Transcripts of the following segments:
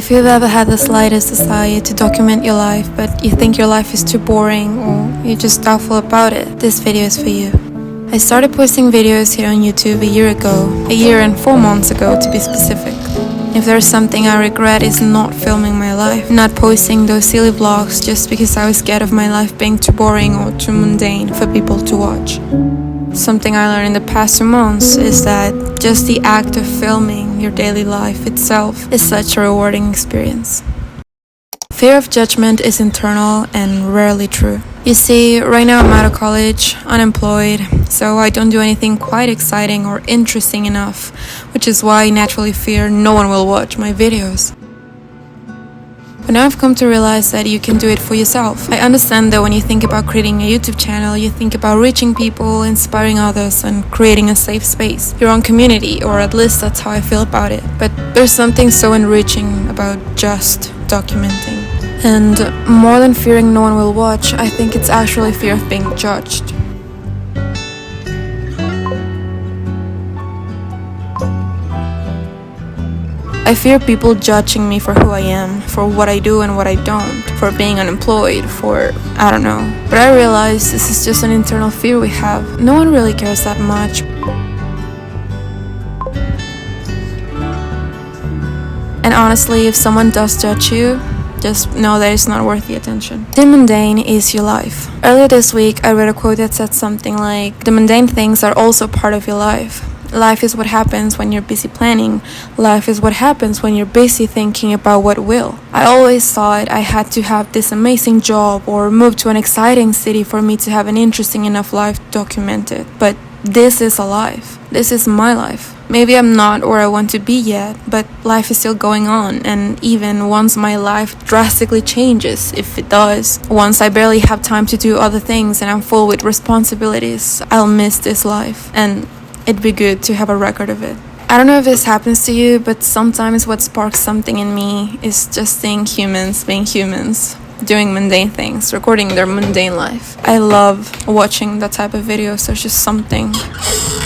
If you've ever had the slightest desire to document your life, but you think your life is too boring or you're just doubtful about it, this video is for you. I started posting videos here on YouTube a year ago, a year and 4 months ago to be specific. If there's something I regret is not filming my life, not posting those silly vlogs just because I was scared of my life being too boring or too mundane for people to watch. Something I learned in the past 2 months is that just the act of filming your daily life itself is such a rewarding experience. Fear of judgment is internal and rarely true. You see, right now I'm out of college, unemployed, so I don't do anything quite exciting or interesting enough, which is why I naturally fear no one will watch my videos. But now I've come to realize that you can do it for yourself. I understand that when you think about creating a YouTube channel, you think about reaching people, inspiring others, and creating a safe space. Your own community, or at least that's how I feel about it. But there's something so enriching about just documenting. And more than fearing no one will watch, I think it's actually fear of being judged. I fear people judging me for who I am, for what I do and what I don't, for being unemployed, for I don't know. But I realize this is just an internal fear we have. No one really cares that much. And honestly, if someone does judge you, just know that it's not worth the attention. The mundane is your life. Earlier this week, I read a quote that said something like, "The mundane things are also part of your life. Life is what happens when you're busy planning. Life is what happens when you're busy thinking about what will." I always thought I had to have this amazing job or move to an exciting city for me to have an interesting enough life documented. But this is a life. This is my life. Maybe I'm not where I want to be yet, but life is still going on, and even once my life drastically changes, if it does, once I barely have time to do other things and I'm full with responsibilities, I'll miss this life, and it'd be good to have a record of it. I don't know if this happens to you, but sometimes what sparks something in me is just seeing humans being humans, doing mundane things, recording their mundane life. I love watching that type of videos. There's just something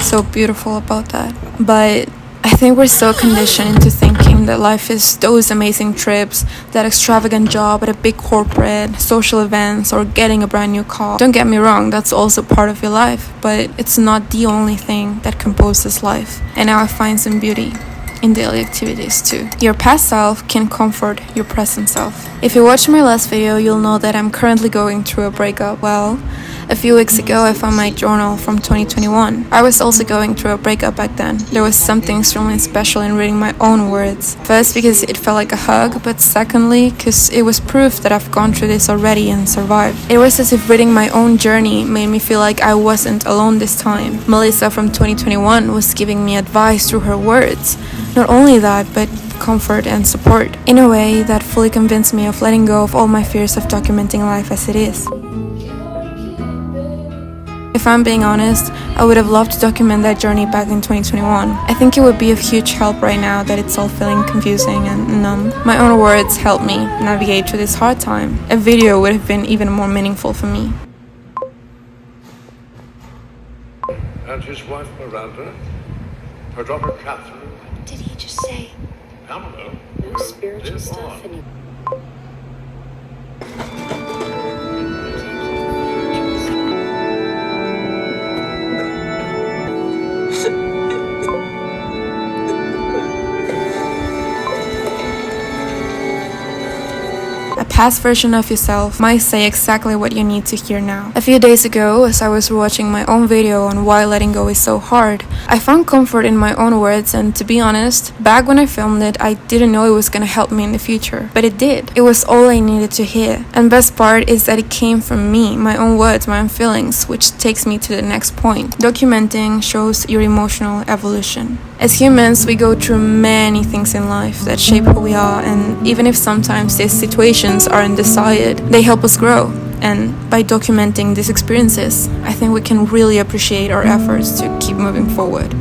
so beautiful about that. But I think we're so conditioned into thinking that life is those amazing trips, that extravagant job at a big corporate, social events, or getting a brand new car. Don't get me wrong, that's also part of your life, but it's not the only thing that composes life. And now I find some beauty in daily activities too. Your past self can comfort your present self. If you watched my last video, you'll know that I'm currently going through a breakup. Well, a few weeks ago I found my journal from 2021. I was also going through a breakup back then. There was something extremely special in reading my own words. First, because it felt like a hug, but secondly, because it was proof that I've gone through this already and survived. It was as if reading my own journey made me feel like I wasn't alone this time. Melissa from 2021 was giving me advice through her words. Not only that, but comfort and support, in a way that fully convinced me of letting go of all my fears of documenting life as it is. If I'm being honest, I would have loved to document that journey back in 2021. I think it would be of huge help right now that it's all feeling confusing and numb. My own words helped me navigate through this hard time. A video would have been even more meaningful for me. And his wife Miranda, her daughter Catherine. Did he just say Pamela, no spiritual stuff anymore? A past version of yourself might say exactly what you need to hear now. A few days ago, as I was watching my own video on why letting go is so hard, I found comfort in my own words, and to be honest, back when I filmed it, I didn't know it was gonna help me in the future. But it did. It was all I needed to hear. And best part is that it came from me, my own words, my own feelings, which takes me to the next point. Documenting shows your emotional evolution. As humans, we go through many things in life that shape who we are, and even if sometimes these situations aren't desired, they help us grow. And by documenting these experiences, I think we can really appreciate our efforts to keep moving forward.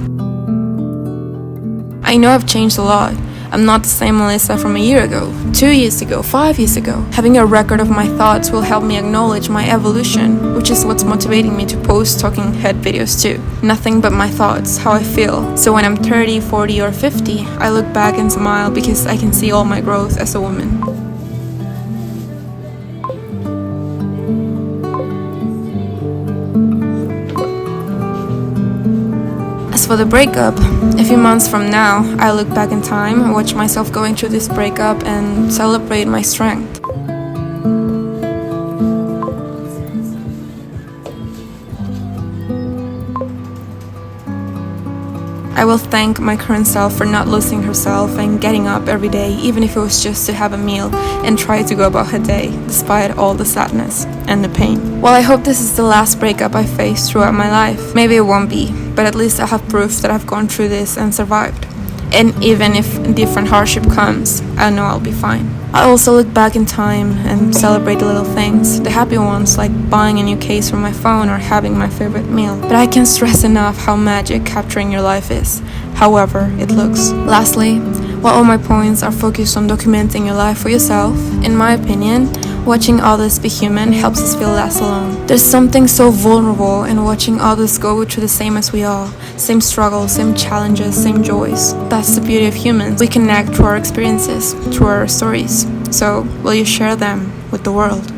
I know I've changed a lot. I'm not the same Melissa from a year ago, 2 years ago, 5 years ago. Having a record of my thoughts will help me acknowledge my evolution, which is what's motivating me to post talking head videos too. Nothing but my thoughts, how I feel. So when I'm 30, 40 or 50, I look back and smile because I can see all my growth as a woman. As for the breakup, a few months from now, I look back in time, watch myself going through this breakup and celebrate my strength. I will thank my current self for not losing herself and getting up every day, even if it was just to have a meal and try to go about her day, despite all the sadness and the pain. Well, I hope this is the last breakup I face throughout my life. Maybe it won't be, but at least I have proof that I've gone through this and survived. And even if different hardship comes, I know I'll be fine. I also look back in time and celebrate the little things, the happy ones like buying a new case for my phone or having my favorite meal. But I can't stress enough how magic capturing your life is, however it looks. Lastly, while all my points are focused on documenting your life for yourself, in my opinion, watching others be human helps us feel less alone. There's something so vulnerable in watching others go through the same as we are. Same struggles, same challenges, same joys. That's the beauty of humans. We connect through our experiences, through our stories. So, will you share them with the world?